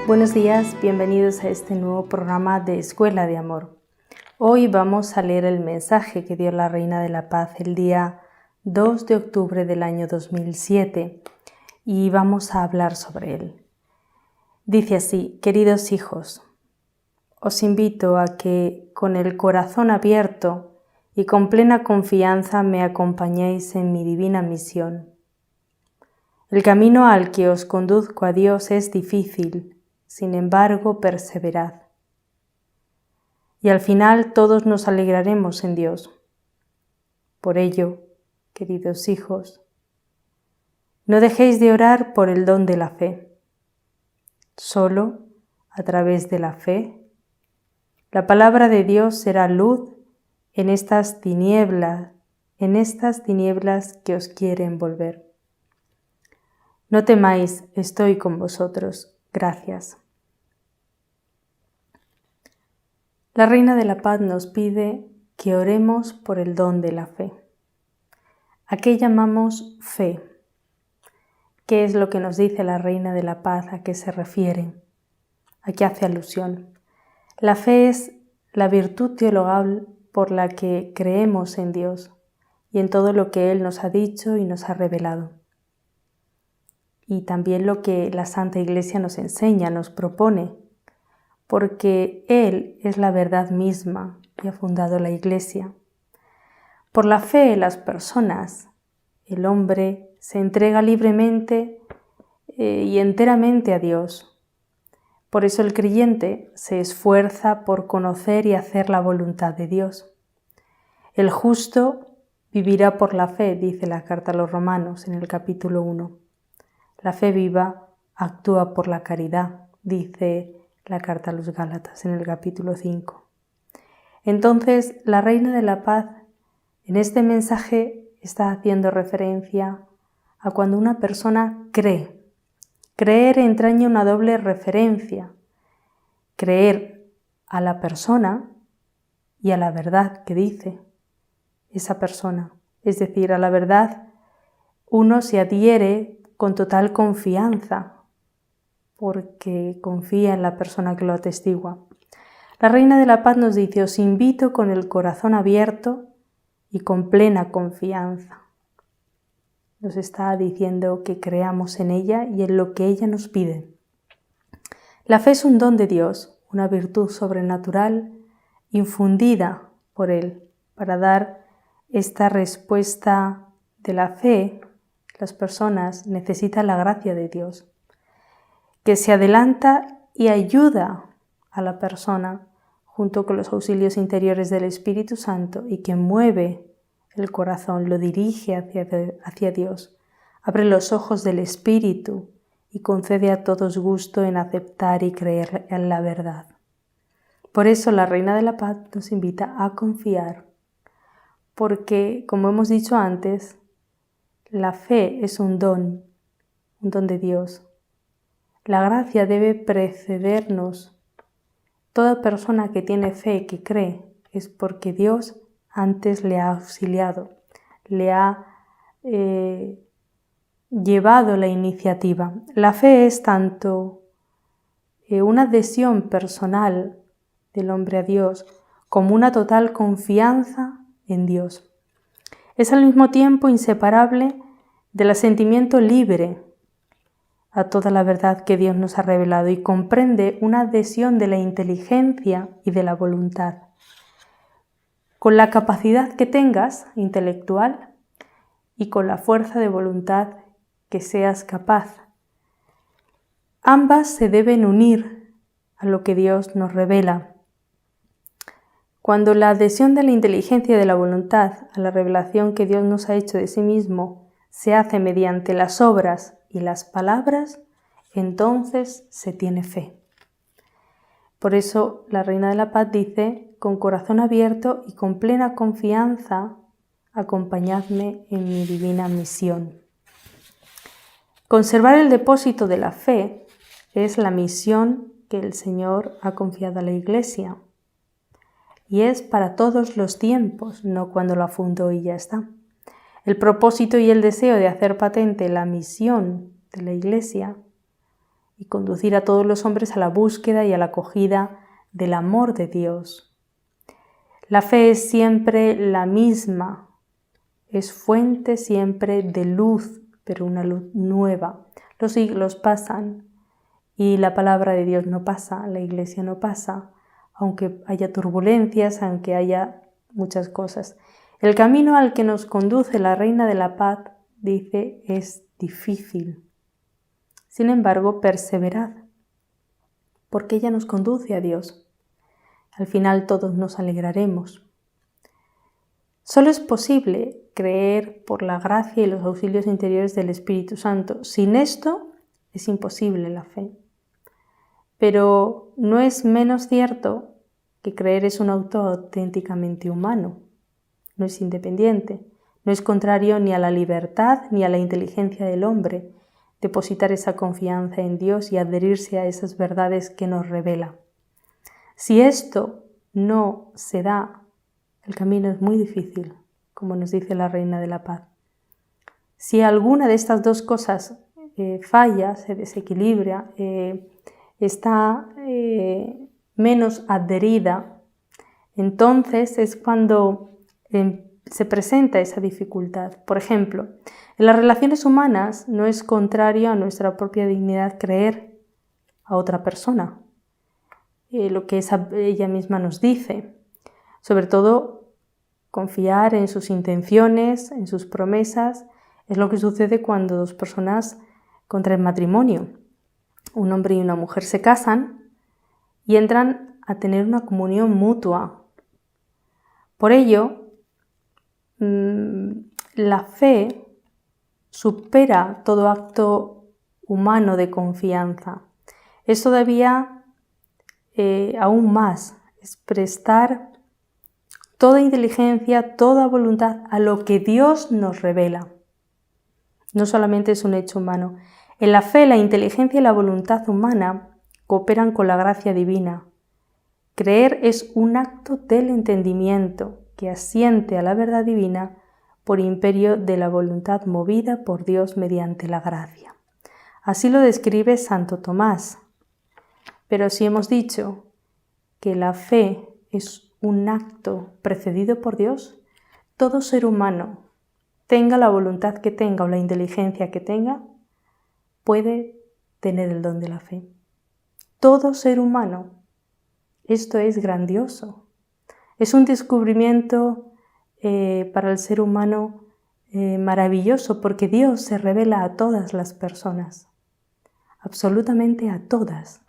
Buenos días, bienvenidos a este nuevo programa de Escuela de Amor. Hoy vamos a leer el mensaje que dio la Reina de la Paz el día 2 de octubre del año 2007 y vamos a hablar sobre él. Dice así: queridos hijos, os invito a que con el corazón abierto y con plena confianza me acompañéis en mi divina misión. El camino al que os conduzco a Dios es difícil. Sin embargo, perseverad. Y al final todos nos alegraremos en Dios. Por ello, queridos hijos, no dejéis de orar por el don de la fe. Solo a través de la fe, la palabra de Dios será luz en estas tinieblas que os quiere envolver. No temáis, estoy con vosotros. Gracias. La Reina de la Paz nos pide que oremos por el don de la fe. ¿A qué llamamos fe? ¿Qué es lo que nos dice la Reina de la Paz? ¿A qué se refiere? ¿A qué hace alusión? La fe es la virtud teologal por la que creemos en Dios y en todo lo que Él nos ha dicho y nos ha revelado. Y también lo que la Santa Iglesia nos enseña, nos propone, porque Él es la verdad misma y ha fundado la Iglesia. Por la fe, las personas, el hombre, se entrega libremente y enteramente a Dios. Por eso el creyente se esfuerza por conocer y hacer la voluntad de Dios. El justo vivirá por la fe, dice la carta a los Romanos en el capítulo 1. La fe viva actúa por la caridad, dice la carta a los Gálatas en el capítulo 5. Entonces, la Reina de la Paz en este mensaje está haciendo referencia a cuando una persona cree. Creer entraña una doble referencia. Creer a la persona y a la verdad que dice esa persona. Es decir, a la verdad uno se adhiere con total confianza, porque confía en la persona que lo atestigua. La Reina de la Paz nos dice: os invito con el corazón abierto y con plena confianza. Nos está diciendo que creamos en ella y en lo que ella nos pide. La fe es un don de Dios, una virtud sobrenatural infundida por Él. Para dar esta respuesta de la fe, las personas necesitan la gracia de Dios, que se adelanta y ayuda a la persona junto con los auxilios interiores del Espíritu Santo y que mueve el corazón, lo dirige hacia Dios, abre los ojos del Espíritu y concede a todos gusto en aceptar y creer en la verdad. Por eso la Reina de la Paz nos invita a confiar, porque, como hemos dicho antes, la fe es un don de Dios. La gracia debe precedernos. Toda persona que tiene fe, que cree, es porque Dios antes le ha auxiliado, le ha llevado la iniciativa. La fe es tanto una adhesión personal del hombre a Dios como una total confianza en Dios. Es al mismo tiempo inseparable del asentimiento libre a toda la verdad que Dios nos ha revelado y comprende una adhesión de la inteligencia y de la voluntad. Con la capacidad que tengas intelectual y con la fuerza de voluntad que seas capaz. Ambas se deben unir a lo que Dios nos revela. Cuando la adhesión de la inteligencia y de la voluntad a la revelación que Dios nos ha hecho de sí mismo se hace mediante las obras y las palabras, entonces se tiene fe. Por eso la Reina de la Paz dice, con corazón abierto y con plena confianza, acompañadme en mi divina misión. Conservar el depósito de la fe es la misión que el Señor ha confiado a la Iglesia. Y es para todos los tiempos, no cuando la fundó y ya está. El propósito y el deseo de hacer patente la misión de la Iglesia y conducir a todos los hombres a la búsqueda y a la acogida del amor de Dios. La fe es siempre la misma, es fuente siempre de luz, pero una luz nueva. Los siglos pasan y la palabra de Dios no pasa, la Iglesia no pasa, aunque haya turbulencias, aunque haya muchas cosas. El camino al que nos conduce la Reina de la Paz, dice, es difícil. Sin embargo, perseverad, porque ella nos conduce a Dios. Al final todos nos alegraremos. Solo es posible creer por la gracia y los auxilios interiores del Espíritu Santo. Sin esto es imposible la fe. Pero no es menos cierto que creer es un acto auténticamente humano. No es independiente, no es contrario ni a la libertad ni a la inteligencia del hombre depositar esa confianza en Dios y adherirse a esas verdades que nos revela. Si esto no se da, el camino es muy difícil, como nos dice la Reina de la Paz. Si alguna de estas dos cosas falla, se desequilibra, está menos adherida, entonces es cuando se presenta esa dificultad. Por ejemplo, en las relaciones humanas no es contrario a nuestra propia dignidad creer a otra persona, lo que ella misma nos dice. Sobre todo, confiar en sus intenciones, en sus promesas, es lo que sucede cuando dos personas contraen matrimonio. Un hombre y una mujer se casan y entran a tener una comunión mutua. Por ello, la fe supera todo acto humano de confianza. Es todavía aún más, es prestar toda inteligencia, toda voluntad a lo que Dios nos revela. No solamente es un hecho humano. En la fe, la inteligencia y la voluntad humana cooperan con la gracia divina. Creer es un acto del entendimiento que asiente a la verdad divina por imperio de la voluntad movida por Dios mediante la gracia. Así lo describe Santo Tomás. Pero si hemos dicho que la fe es un acto precedido por Dios, todo ser humano, tenga la voluntad que tenga o la inteligencia que tenga, puede tener el don de la fe. Todo ser humano. Esto es grandioso. Es un descubrimiento para el ser humano maravilloso, porque Dios se revela a todas las personas, absolutamente a todas.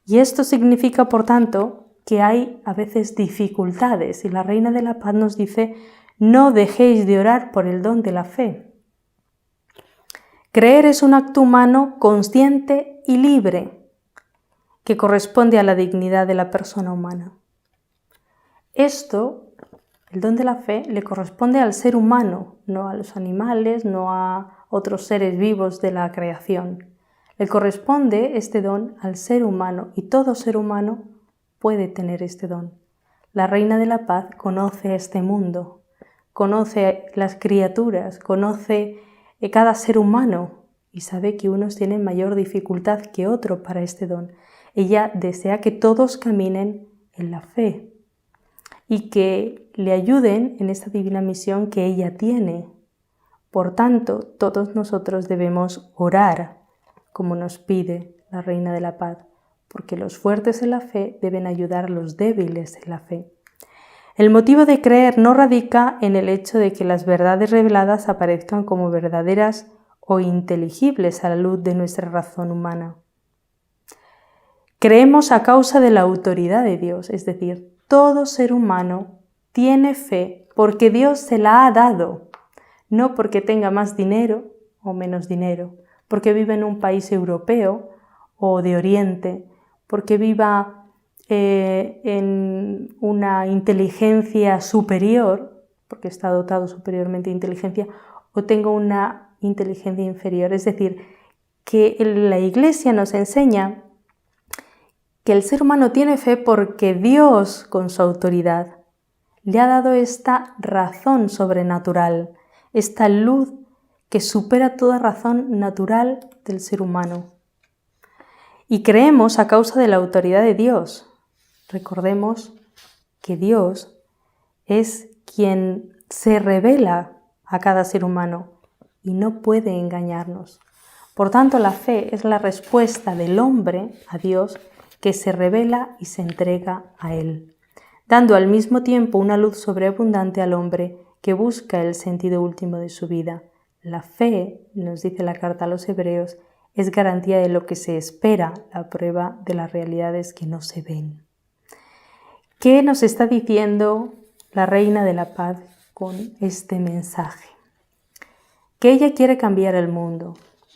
Y esto significa, por tanto, que hay a veces dificultades, y la Reina de la Paz nos dice: no dejéis de orar por el don de la fe. Creer es un acto humano consciente y libre, que corresponde a la dignidad de la persona humana. Esto, el don de la fe, le corresponde al ser humano, no a los animales, no a otros seres vivos de la creación. Le corresponde este don al ser humano, y todo ser humano puede tener este don. La Reina de la Paz conoce este mundo, conoce las criaturas, conoce cada ser humano y sabe que unos tienen mayor dificultad que otro para este don. Ella desea que todos caminen en la fe y que le ayuden en esta divina misión que ella tiene. Por tanto, todos nosotros debemos orar como nos pide la Reina de la Paz, porque los fuertes en la fe deben ayudar a los débiles en la fe. El motivo de creer no radica en el hecho de que las verdades reveladas aparezcan como verdaderas o inteligibles a la luz de nuestra razón humana. Creemos a causa de la autoridad de Dios, es decir, todo ser humano tiene fe porque Dios se la ha dado, no porque tenga más dinero o menos dinero, porque vive en un país europeo o de Oriente, porque viva en una inteligencia superior, porque está dotado superiormente de inteligencia, o tenga una inteligencia inferior. Es decir, que la Iglesia nos enseña que el ser humano tiene fe porque Dios, con su autoridad, le ha dado esta razón sobrenatural, esta luz que supera toda razón natural del ser humano. Y creemos a causa de la autoridad de Dios. Recordemos que Dios es quien se revela a cada ser humano y no puede engañarnos. Por tanto, la fe es la respuesta del hombre a Dios que se revela y se entrega a Él, dando al mismo tiempo una luz sobreabundante al hombre que busca el sentido último de su vida. La fe, nos dice la carta a los Hebreos, es garantía de lo que se espera, la prueba de las realidades que no se ven. ¿Qué nos está diciendo la Reina de la Paz con este mensaje? Que ella quiere cambiar el mundo,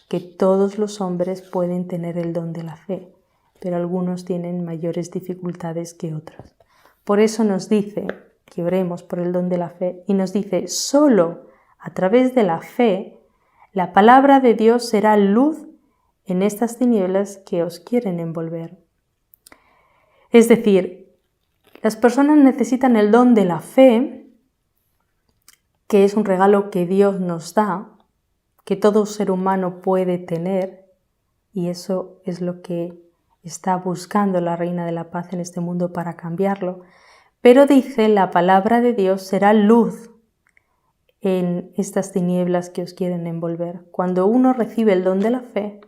que todos los hombres pueden tener el don de la fe, pero algunos tienen mayores dificultades que otros. Por eso nos dice que oremos por el don de la fe y nos dice, solo a través de la fe, la palabra de Dios será luz en estas tinieblas que os quieren envolver. Es decir, las personas necesitan el don de la fe, que es un regalo que Dios nos da, que todo ser humano puede tener, y eso es lo que está buscando la Reina de la Paz en este mundo para cambiarlo. Pero dice, la palabra de Dios será luz en estas tinieblas que os quieren envolver. Cuando uno recibe el don de la fe,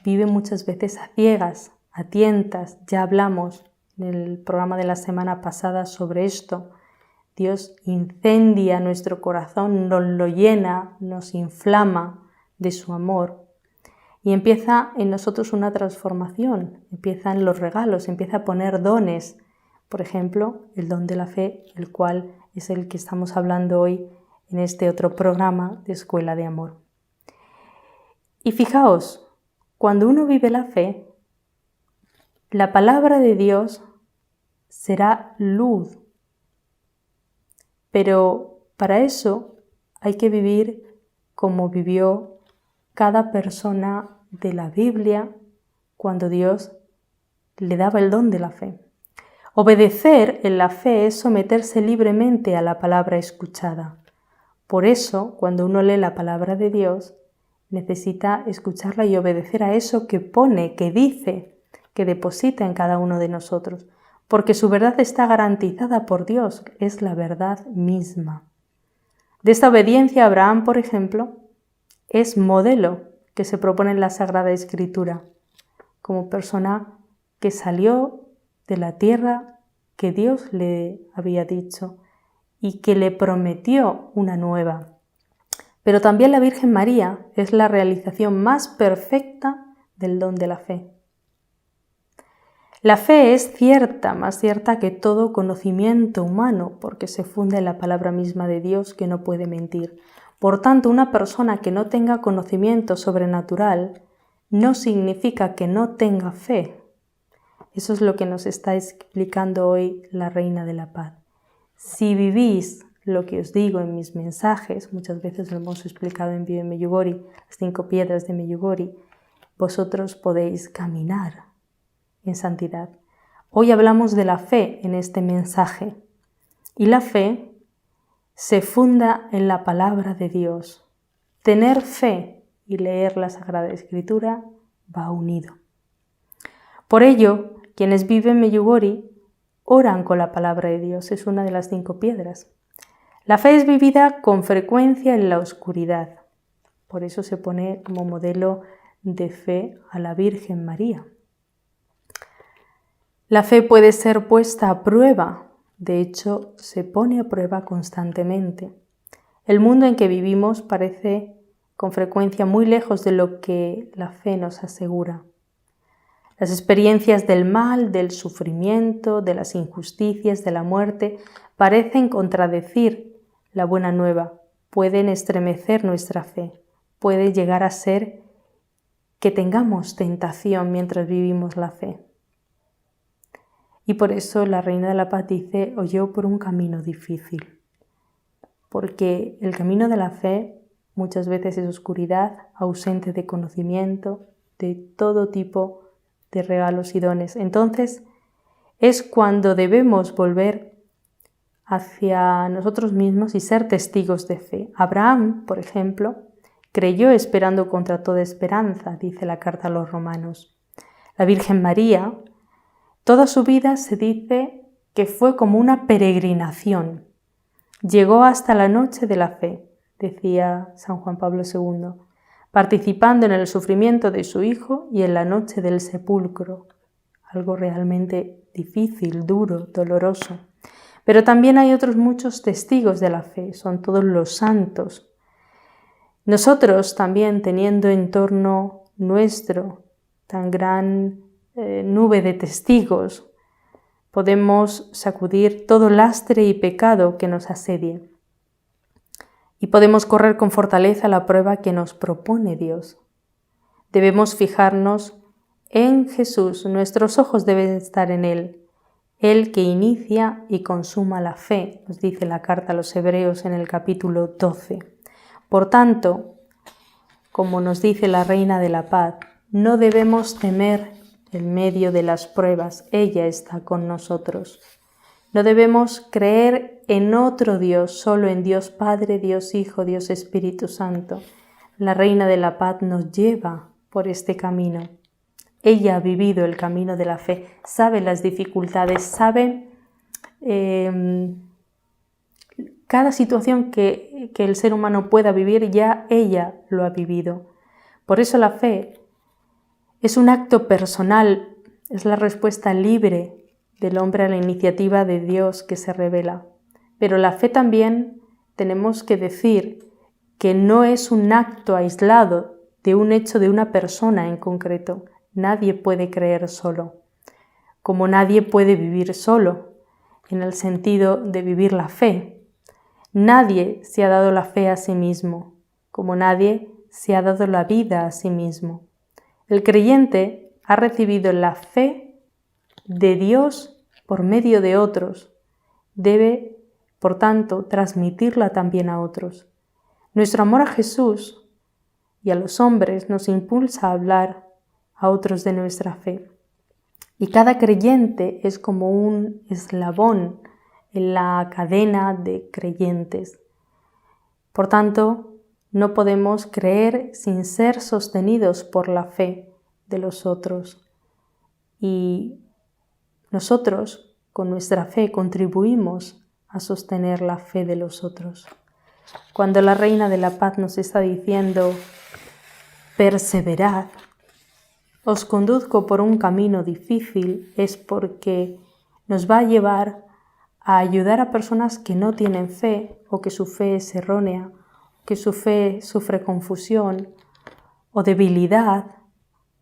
vive muchas veces a ciegas, a tientas. Ya hablamos en el programa de la semana pasada sobre esto. Dios incendia nuestro corazón, nos lo llena, nos inflama de su amor y empieza en nosotros una transformación, empiezan los regalos, empieza a poner dones. Por ejemplo, el don de la fe, el cual es el que estamos hablando hoy en este otro programa de Escuela de Amor. Y fijaos, cuando uno vive la fe, la palabra de Dios será luz. Pero para eso hay que vivir como vivió cada persona de la Biblia cuando Dios le daba el don de la fe. Obedecer en la fe es someterse libremente a la palabra escuchada. Por eso, cuando uno lee la palabra de Dios, necesita escucharla y obedecer a eso que pone, que dice, que deposita en cada uno de nosotros. Porque su verdad está garantizada por Dios, es la verdad misma. De esta obediencia, Abraham, por ejemplo, es modelo que se propone en la Sagrada Escritura, como persona que salió de la tierra que Dios le había dicho y que le prometió una nueva. Pero también la Virgen María es la realización más perfecta del don de la fe. La fe es cierta, más cierta que todo conocimiento humano, porque se funde en la palabra misma de Dios que no puede mentir. Por tanto, una persona que no tenga conocimiento sobrenatural no significa que no tenga fe. Eso es lo que nos está explicando hoy la Reina de la Paz. Si vivís lo que os digo en mis mensajes, muchas veces lo hemos explicado en Vive Medjugorje, las 5 piedras de Medjugorje, vosotros podéis caminar en santidad. Hoy hablamos de la fe en este mensaje y la fe se funda en la palabra de Dios. Tener fe y leer la Sagrada Escritura va unido. Por ello, quienes viven Medjugorje oran con la palabra de Dios, es una de las 5 piedras. La fe es vivida con frecuencia en la oscuridad. Por eso se pone como modelo de fe a la Virgen María. La fe puede ser puesta a prueba, de hecho se pone a prueba constantemente. El mundo en que vivimos parece con frecuencia muy lejos de lo que la fe nos asegura. Las experiencias del mal, del sufrimiento, de las injusticias, de la muerte, parecen contradecir la buena nueva, pueden estremecer nuestra fe, puede llegar a ser que tengamos tentación mientras vivimos la fe. Y por eso la Reina de la Paz dice, os llevo por un camino difícil, porque el camino de la fe muchas veces es oscuridad, ausente de conocimiento, de todo tipo de regalos y dones. Entonces es cuando debemos volver hacia nosotros mismos y ser testigos de fe. Abraham, por ejemplo, creyó esperando contra toda esperanza, dice la carta a los Romanos. La Virgen María, toda su vida se dice que fue como una peregrinación. Llegó hasta la noche de la fe, decía San Juan Pablo II, participando en el sufrimiento de su Hijo y en la noche del sepulcro, algo realmente difícil, duro, doloroso. Pero también hay otros muchos testigos de la fe, son todos los santos. Nosotros también, teniendo en torno nuestro tan gran nube de testigos, podemos sacudir todo lastre y pecado que nos asedie. Y podemos correr con fortaleza la prueba que nos propone Dios. Debemos fijarnos en Jesús, nuestros ojos deben estar en Él, Él que inicia y consuma la fe, nos dice la carta a los Hebreos en el capítulo 12. Por tanto, como nos dice la Reina de la Paz, no debemos temer en medio de las pruebas, ella está con nosotros. No debemos creer en otro Dios, solo en Dios Padre, Dios Hijo, Dios Espíritu Santo. La Reina de la Paz nos lleva por este camino. Ella ha vivido el camino de la fe, sabe las dificultades, sabe cada situación que el ser humano pueda vivir, ya ella lo ha vivido. Por eso la fe es un acto personal, es la respuesta libre del hombre a la iniciativa de Dios que se revela. Pero la fe también tenemos que decir que no es un acto aislado de un hecho de una persona en concreto. Nadie puede creer solo, como nadie puede vivir solo, en el sentido de vivir la fe. Nadie se ha dado la fe a sí mismo, como nadie se ha dado la vida a sí mismo. El creyente ha recibido la fe de Dios por medio de otros. Debe, por tanto, transmitirla también a otros. Nuestro amor a Jesús y a los hombres nos impulsa a hablar a otros de nuestra fe. Y cada creyente es como un eslabón en la cadena de creyentes. Por tanto, no podemos creer sin ser sostenidos por la fe de los otros. Y nosotros, con nuestra fe, contribuimos a sostener la fe de los otros. Cuando la Reina de la Paz nos está diciendo, perseverad, os conduzco por un camino difícil, es porque nos va a llevar a ayudar a personas que no tienen fe o que su fe es errónea, que su fe sufre confusión o debilidad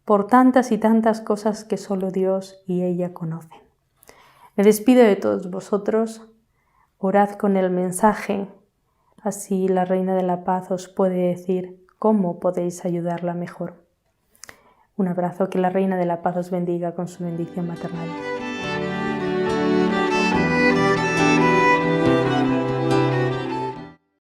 por tantas y tantas cosas que solo Dios y ella conocen. Me despido de todos vosotros, orad con el mensaje, así la Reina de la Paz os puede decir cómo podéis ayudarla mejor. Un abrazo, que la Reina de la Paz os bendiga con su bendición maternal.